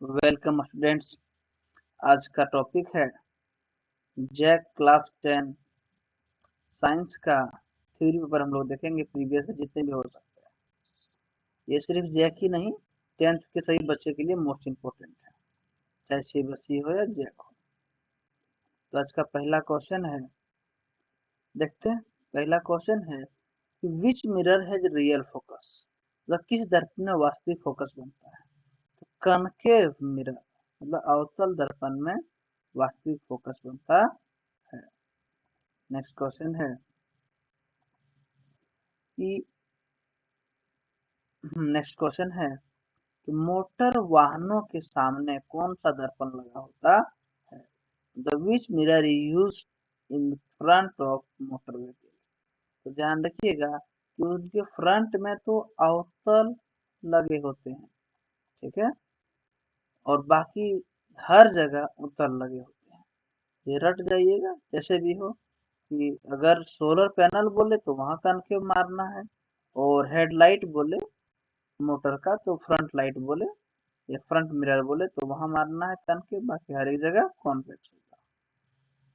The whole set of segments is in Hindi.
Welcome students. आज का टॉपिक है जैक क्लास 10 साइंस का थ्योरी पेपर। हम लोग देखेंगे प्रीवियस से जितने भी हो सकते हैं। ये सिर्फ जैक ही नहीं, 10th के सभी बच्चे के लिए मोस्ट इम्पोर्टेंट है, चाहे सीबीएसई हो या जैक हो। तो आज का पहला क्वेश्चन है, देखते हैं। पहला क्वेश्चन है कि विच मिरर हैज रियल फोकस, मतलब किस दर्पण में वास्तविक फोकस बनता है। तो कनकेव मिरर मतलब अवतल दर्पण में वास्तविक फोकस बनता है। नेक्स्ट क्वेश्चन है कि नेक्स्ट क्वेश्चन है कि मोटर वाहनों के सामने कौन सा दर्पण लगा होता है। The which mirror is use in front of motor vehicle. तो ध्यान रखिएगा कि उनके फ्रंट में तो अवतल लगे होते हैं, ठीक है, और बाकी हर जगह उत्तल लगे होते हैं। ये रट जाइएगा जैसे भी हो कि अगर सोलर पैनल बोले तो वहां कनके मारना है, और हेडलाइट बोले मोटर का तो फ्रंट लाइट बोले या फ्रंट मिरर बोले तो वहां मारना है कनके, बाकी हर एक जगह कॉन्वेक्स होगा,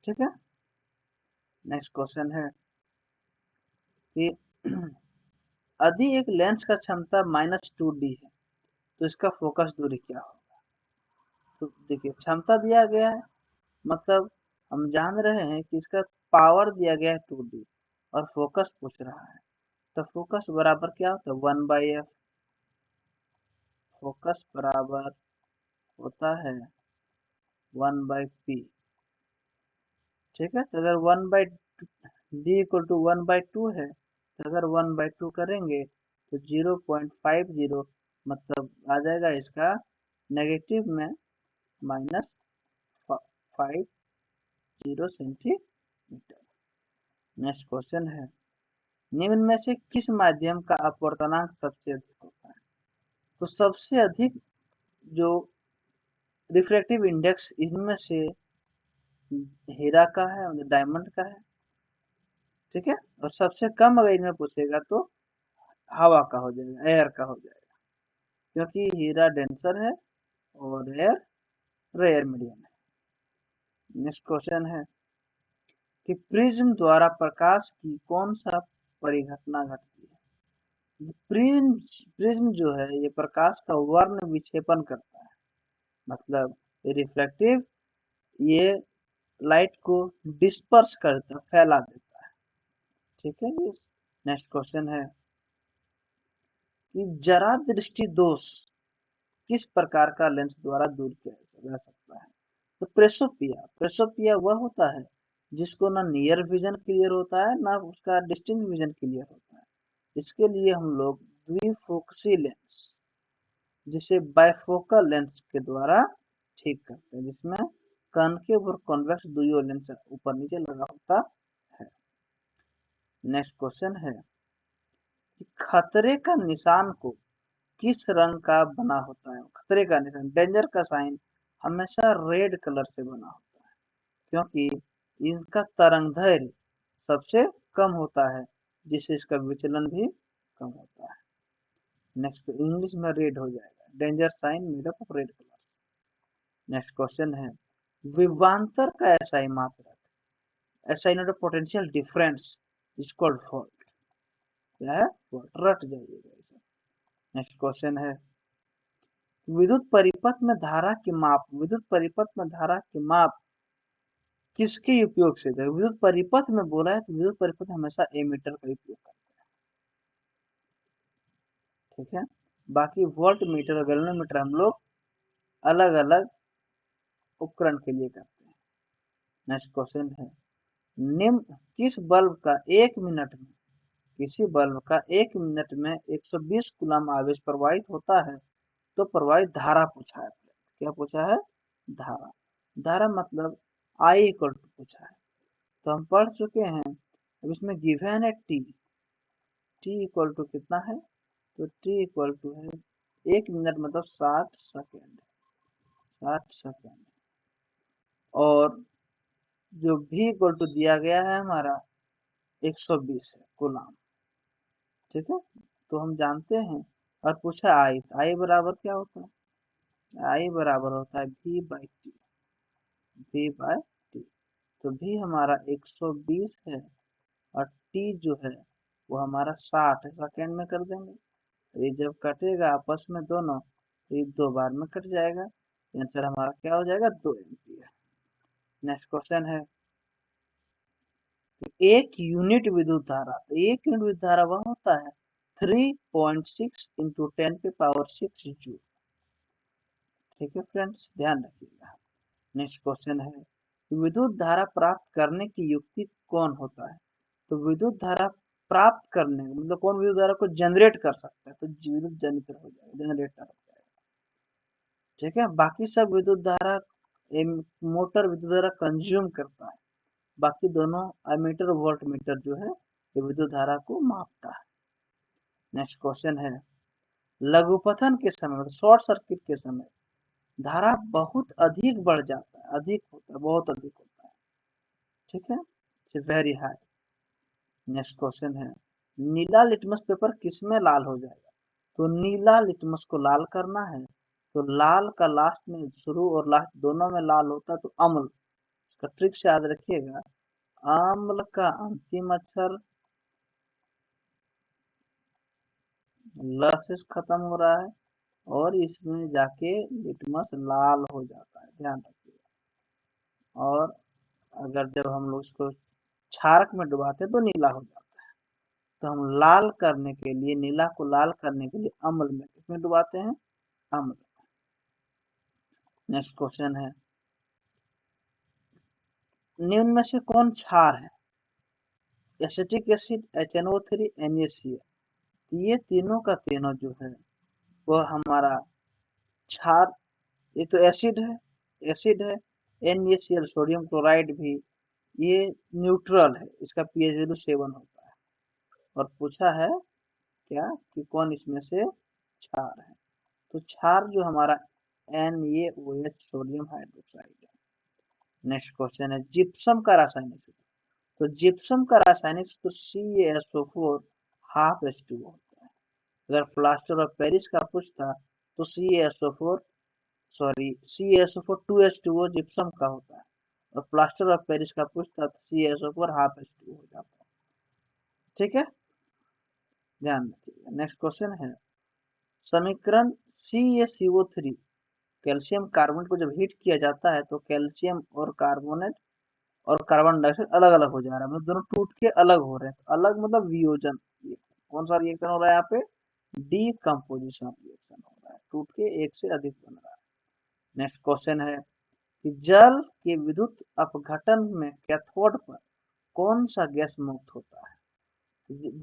ठीक है। नेक्स्ट क्वेश्चन है कि यदि एक लेंस का क्षमता -2D है तो इसका फोकस दूरी क्या होगा। तो देखिए क्षमता दिया गया है, मतलब हम जान रहे हैं कि इसका पावर दिया गया है 2D और फोकस पूछ रहा है, तो फोकस बराबर क्या होता है 1/f। फोकस बराबर होता है 1/p, ठीक है। तो अगर 1/d=1/2 है, तो अगर 1/2 करेंगे तो 0.50 मतलब आ जाएगा इसका नेगेटिव में -50 सेंटीमीटर। नेक्स्ट क्वेश्चन है, निम्न में से किस माध्यम का अपवर्तनांक सबसे अधिक होता है। तो सबसे अधिक जो रिफ्रैक्टिव इंडेक्स इनमें से हीरा का है, मतलब डायमंड का है, ठीक है। और सबसे कम अगर इनमें पूछेगा तो हवा का हो जाएगा, एयर का हो जाएगा, क्योंकि हीरा डेंसर है और एयर रेयर मीडियम है। नेक्स्ट क्वेश्चन है कि प्रिज्म द्वारा प्रकाश की कौन सा परिघटना घटती है। प्रिज्म जो है ये प्रकाश का वर्ण विक्षेपण करता है, मतलब ये रिफ्लेक्टिव, ये लाइट को डिस्पर्स करता, फैला देता है, ठीक है। ये नेक्स्ट क्वेश्चन है कि जरा दृष्टि दोष किस प्रकार का लेंस द्वारा दूर किया जा सकता है। तो प्रेसोपिया वह होता है जिसको ना नियर विजन क्लियर होता है ना उसका डिस्टिंक्ट विजन क्लियर होता है। इसके लिए हम लोग द्विफोकसी लेंस जिसे बाइफोकल लेंस के द्वारा ठीक करते हैं, जिसमें कॉनकेव और कॉन्वेक्स दुइयो लेंस ऊपर नीचे लगा होता है। नेक्स्ट क्वेश्चन है कि खतरे का निशान को किस रंग का बना होता है। खतरे का निशान, डेंजर का साइन हमेशा रेड कलर से बना होता है, क्योंकि इसका तरंगदैर्घ्य सबसे कम होता है, जिससे इसका विचलन भी कम होता है। नेक्स्ट इंग्लिश में रेड हो जाएगा, danger sign made up of red colours. Next question है विभवांतर का एसआई मात्रक, SI note potential difference is called volt. क्या है वोल्ट, रट जाइएगा इसे। नेक्स्ट क्वेश्चन है विद्युत परिपथ में धारा की माप, विद्युत परिपथ में धारा की माप किसके उपयोग से। विद्युत परिपथ में बोला है तो विद्युत परिपथ हमेशा एमीटर का उपयोग करता है, ठीक है। बाकी वोल्ट मीटर और गैल्वेनोमीटर हम लोग अलग अलग उपकरण के लिए करते हैं। नेक्स्ट क्वेश्चन है निम्न किस बल्ब का एक मिनट में, किसी बल्ब का एक मिनट में 120 कूलम आवेश प्रवाहित होता है, तो प्रवाहित धारा पूछा है। क्या पूछा है, धारा। धारा मतलब आई इक्वल टू पूछा है, तो हम पढ़ चुके हैं। अब इसमें गिवन है टी, टी इक्वल टू कितना है, तो टी इक्वल टू है एक मिनट मतलब 60 सेकेंड, 60 सेकेंड। और जो भी इक्वल टू दिया गया है हमारा 120 है कूलम, ठीक है। तो हम जानते हैं, और पूछा आई, आई बराबर क्या होता है आई बराबर होता है v by T, v by T. तो v हमारा 120 है और t जो है वो हमारा 60 है, सेकेंड में कर देंगे। तो ये जब कटेगा आपस में दोनों, तो ये 2 बार में कट जाएगा। आंसर हमारा क्या हो जाएगा, 2 एम्पियर। नेक्स्ट क्वेश्चन है, एक यूनिट विद्युत धारा, तो एक यूनिट विद्युत धारा वह होता है 3.6 इंटू 10⁻6 जूल। ठीक है फ्रेंड्स, ध्यान रखिएगा। नेक्स्ट क्वेश्चन है, विद्युत धारा प्राप्त करने की युक्ति कौन होता है। तो विद्युत धारा प्राप्त करने मतलब कौन विद्युत धारा को जनरेट कर सकता है, तो विद्युत जनित्र हो जाएगा, जनरेटर हो जाएगा। ठीक है, बाकी सब विद्युत धारा मोटर विद्युत धारा कंज्यूम करता है, बाकी दोनों एमीटर वोल्ट मीटर जो है ये विद्युत धारा को मापता है। नेक्स्ट क्वेश्चन है, लघुपथन के समय मतलब शॉर्ट सर्किट के समय धारा बहुत अधिक बढ़ जाता है, अधिक होता है, बहुत अधिक होता है। ठीक है, वेरी हाई। नेक्स्ट क्वेश्चन है, नीला लिटमस पेपर किसमें लाल हो जाएगा। तो नीला लिटमस को लाल करना है, तो लाल का लास्ट में शुरू और लास्ट दोनों में लाल होता है, तो अम्ल। इसका ट्रिक से याद रखिएगा, अम्ल का अंतिम अक्षर ल से खत्म हो रहा है और इसमें जाके लिटमस लाल हो जाता है, ध्यान रखिएगा। और अगर जब हम लोग इसको क्षारक में डुबाते हैं तो नीला हो जाता है। तो हम लाल करने के लिए, नीला को लाल करने के लिए अम्ल में, किसमें डुबाते हैं, अम्ल। नेक्स्ट क्वेश्चन है, निम्न में से कौन क्षार है। Acetic acid, HNO3, NaCl। ये तीनों का तीनों जो है वो हमारा क्षार, ये तो एसिड है, एसिड है। NaCl सोडियम क्लोराइड भी ये न्यूट्रल है, इसका pH वैल्यू 7 होता है। और पूछा है क्या कि कौन इसमें से क्षार है, तो क्षार जो हमारा NaOH सोडियम हाइड्रोक्साइड है। नेक्स्ट क्वेश्चन है, जिप्सम का रासायनिक सूत्र। तो जिप्सम का रासायनिक सूत्र CaSO4 हाफ H2O होता है। अगर प्लास्टर ऑफ पेरिस का पूछता तो CaSO4 2H2O जिप्सम का होता है, और प्लास्टर ऑफ पेरिस का पूछता तो CaSO4 हाफ H2O हो जाता है। ठीक है, ध्यान रखिएगा। नेक्स्ट क्वेश्चन है, समीकरण CaCO3, कैल्शियम कार्बोनेट को जब हीट किया जाता है तो कैल्शियम और कार्बोनेट और कार्बन डाइऑक्साइड अलग अलग हो जा रहा है, मतलब दोनों टूट के अलग हो रहे हैं। तो अलग मतलब वियोजन, कौन सा रिएक्शन हो रहा है यहाँ पे, डीकम्पोजिशन रिएक्शन हो रहा है, टूट के एक से अधिक बन रहा है। नेक्स्ट क्वेश्चन है कि जल के विद्युत अपघटन में कैथोड पर कौन सा गैस मुक्त होता है।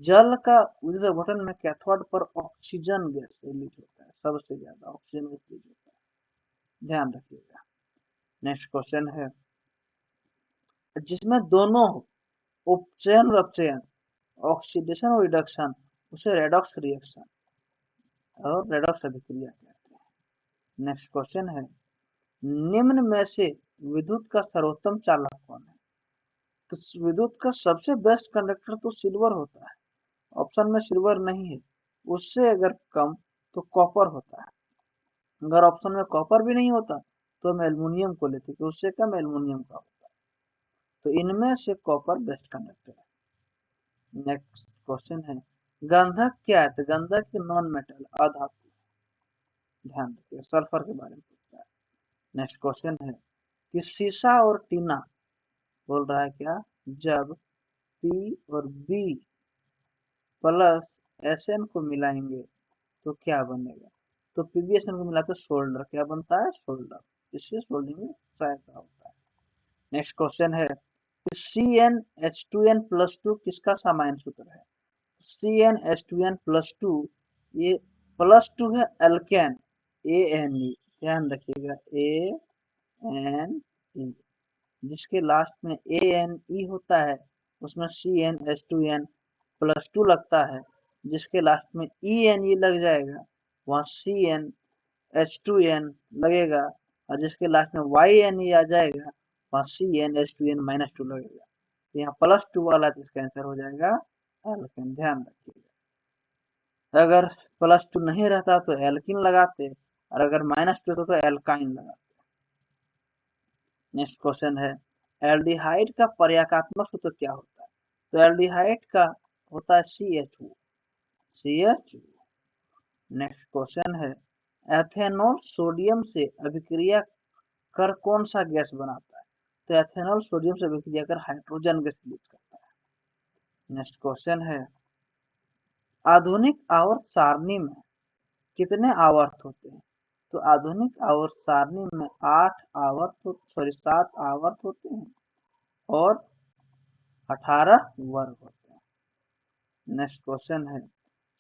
जल का विद्युत अपघटन में कैथोड पर ऑक्सीजन गैस रिलीज होता है, सबसे ज्यादा ऑक्सीजन गैस रिलीज होता है, ध्यान रखिएगा। नेक्स्ट क्वेश्चन है, जिसमें दोनों उपचयन और अपचयन, ऑक्सीडेशन और रिडक्शन, उसे रेडॉक्स रिएक्शन और रेडॉक्स अभिक्रिया कहते हैं। नेक्स्ट क्वेश्चन है, निम्न में से विद्युत का सर्वोत्तम चालक कौन है। तो विद्युत का सबसे बेस्ट कंडक्टर तो सिल्वर होता है, ऑप्शन में सिल्वर नहीं है। उससे अगर कम तो कॉपर होता है। अगर ऑप्शन में कॉपर भी नहीं होता तो हम एल्युमिनियम को लेते, कि उससे कम एल्युमिनियम का होता है। तो इनमें से कॉपर बेस्ट कंडक्टर है। नेक्स्ट क्वेश्चन है, गंधक क्या है। तो गंधक नॉन मेटल, अधातु, ध्यान रखिए, सल्फर के बारे में पूछता है। नेक्स्ट क्वेश्चन है कि सीसा और टीना, बोल रहा है क्या, जब P और B प्लस Sn को मिलाएंगे तो क्या बनेगा। तो PbSn को मिलाते सोल्डर, क्या बनता है, सोल्डर, इससे सोल्डिंग में सहायता होता है। नेक्स्ट क्वेश्चन है, CnH2n+2 किसका सामान्य सूत्र है। CnH2n+2, ये +2 है अल्केन, ANE, ध्यान रखिएगा, ANE, जिसके लास्ट में ANE होता है उसमें CnH2n+2 लगता है, जिसके लास्ट में ENE लग जाएगा वहाँ CnH2n लगेगा, और जिसके लास्ट में YNE आ जाएगा वहाँ CnH2n-2 लगेगा। तो यहाँ +2 वाला इसका आंसर हो जाएगा एल्केन, ध्यान रखिएगा। अगर +2 नहीं रहता तो एल्किन लगाते, और अगर -2 तो एल्काइन लगाते हैं। नेक्स्ट क्वेश्चन है, एल्डिहाइड का पर्यायकात्मक सूत्र क्या होता है? तो एल्डिहाइड का होता है CHO। नेक्स्ट क्वेश्चन है, एथेनॉल सोडियम से अभिक्रिया कर कौन सा गैस बनाता है? तो एथेनॉल सोडियम से अभिक्रिया कर हाइड्रोजन गैस रिलीज करता है। नेक्स्ट क्वेश्चन है, आधुनिक आवर्त सारणी में कितने आवर्त होते हैं? तो आधुनिक आवर्त सारणी में 7 आवर्त होते हैं और 18 वर्ग होते हैं। नेक्स्ट क्वेश्चन है,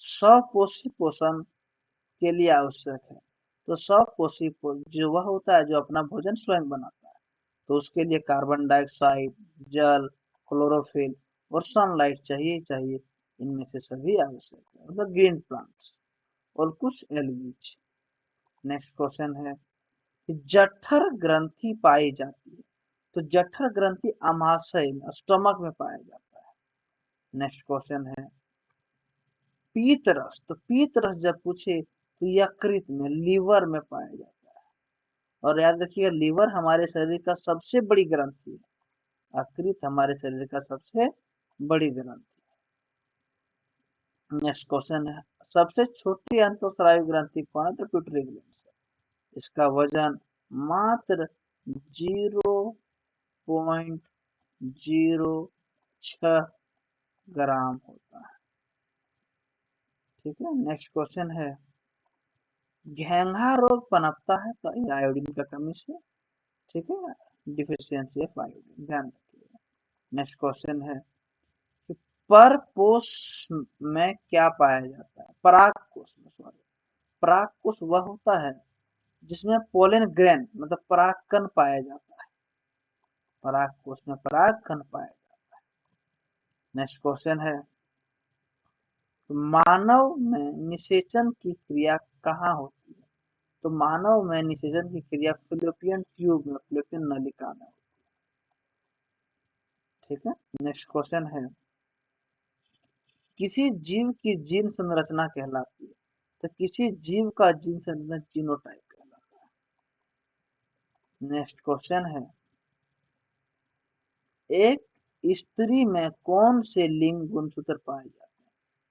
स्वपोषी पोषण के लिए आवश्यक है? तो स्वपोषी जो वह होता है जो अपना भोजन स्वयं बनाता है, तो उसके लिए कार्बन डाइऑक्साइड, जल, क्लोरोफिल और सनलाइट चाहिए ही चाहिए। इनमें से सभी आवश्यक है, मतलब ग्रीन प्लांट्स और कुछ एल्गीज। नेक्स्ट क्वेश्चन है, जठर ग्रंथि पाई जाती है? तो जठर ग्रंथि आमाशय में, स्टमक में पाया जाता है। नेक्स्ट क्वेश्चन है, पीत रस। तो पीत रस जब पूछे तो यकृत में, लीवर में पाया जाता है। और याद रखिए, लीवर हमारे शरीर का सबसे बड़ी ग्रंथि है, यकृत हमारे शरीर का सबसे बड़ी ग्रंथि। नेक्स्ट क्वेश्चन है, सबसे छोटी अंतःस्रावी ग्रंथि कौन है? तो पिट्यूटरी ग्लैंड। इसका वजन मात्र 0.06 ग्राम होता है। ठीक है। नेक्स्ट क्वेश्चन है, घेंघा रोग पनपता है तो आयोडीन का कमी से। ठीक है, डिफिशियंसी ऑफ आयोडीन, ध्यान रखिएगा। नेक्स्ट क्वेश्चन है कि परपोष में क्या पाया जाता है? परागकोश में, सॉरी, परागकोश वह होता है जिसमें पोलन ग्रेन मतलब परागकण पाया जाता है। परागकोश में परागकण पाया जाता है। नेक्स्ट क्वेश्चन है, मानव में निषेचन की क्रिया कहाँ होती है? तो मानव में निषेचन की क्रिया फिलिपियन ट्यूब में, फिलिपियन नलिका में होती है। ठीक है। नेक्स्ट क्वेश्चन है, किसी जीव की जीन संरचना कहलाती है? तो किसी जीव का जीन संरचना जीनोटाइप कहलाता है। नेक्स्ट क्वेश्चन है, एक स्त्री में कौन से लिंग गुणसूत्र पाए जाते हैं?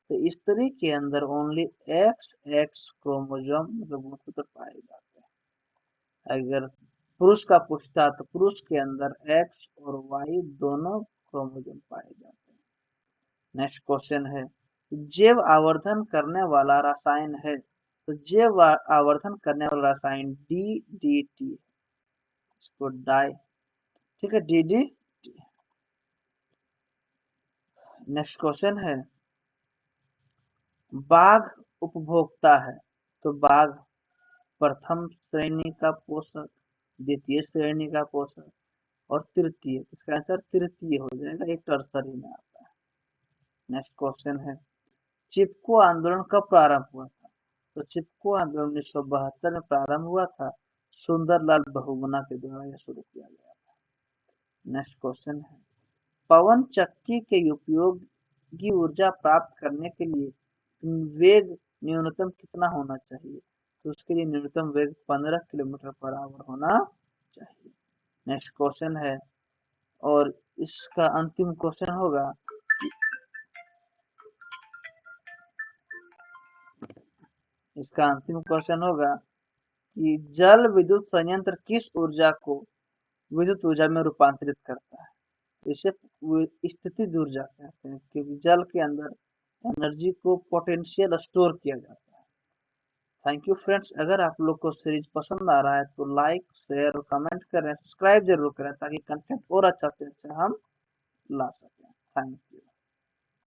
तो स्त्री के अंदर ओनली XX क्रोमोसोम मतलब गुणसूत्र पाए जाते हैं। अगर पुरुष का पूछता तो पुरुष के अंदर X और Y दोनों क्रोमोसोम पाए जाते हैं। नेक्स्ट क्वेश्चन है, जैव आवर्धन करने वाला रसायन है? तो जैव आवर्धन करने वाला रसायन DDT, इसको डाई, ठीक है, DDT। नेक्स्ट क्वेश्चन है, बाघ उपभोक्ता है? तो बाघ प्रथम श्रेणी का पोषक, द्वितीय श्रेणी का पोषक और तृतीय, इसका आंसर तृतीय हो जाएगा, एक टर्सरी में आता है। नेक्स्ट क्वेश्चन है, चिपको आंदोलन कब प्रारंभ हुआ था? तो चिपको आंदोलन 1972 में प्रारंभ हुआ था, सुंदरलाल बहुगुणा के द्वारा यह शुरू किया गया था। नेक्स्ट क्वेश्चन है, पवन चक्की के उपयोग की ऊर्जा प्राप्त करने के लिए वेग न्यूनतम कितना होना चाहिए? तो उसके लिए न्यूनतम वेग 15 किलोमीटर पर आवर होना चाहिए। नेक्स्ट क्वेश्चन है, और इसका अंतिम क्वेश्चन होगा, इसका अंतिम क्वेश्चन होगा कि जल विद्युत संयंत्र किस ऊर्जा को विद्युत ऊर्जा में रूपांतरित करता है? इसे स्थितिज ऊर्जा कहते हैं, क्योंकि जल के अंदर एनर्जी को पोटेंशियल स्टोर किया जाता है। Thank you friends. अगर आप लोग को सीरीज पसंद आ रहा है तो लाइक, शेयर और कमेंट करें, सब्सक्राइब जरूर करें ताकि कंटेंट और अच्छा से अच्छा हम ला सकें। Thank you.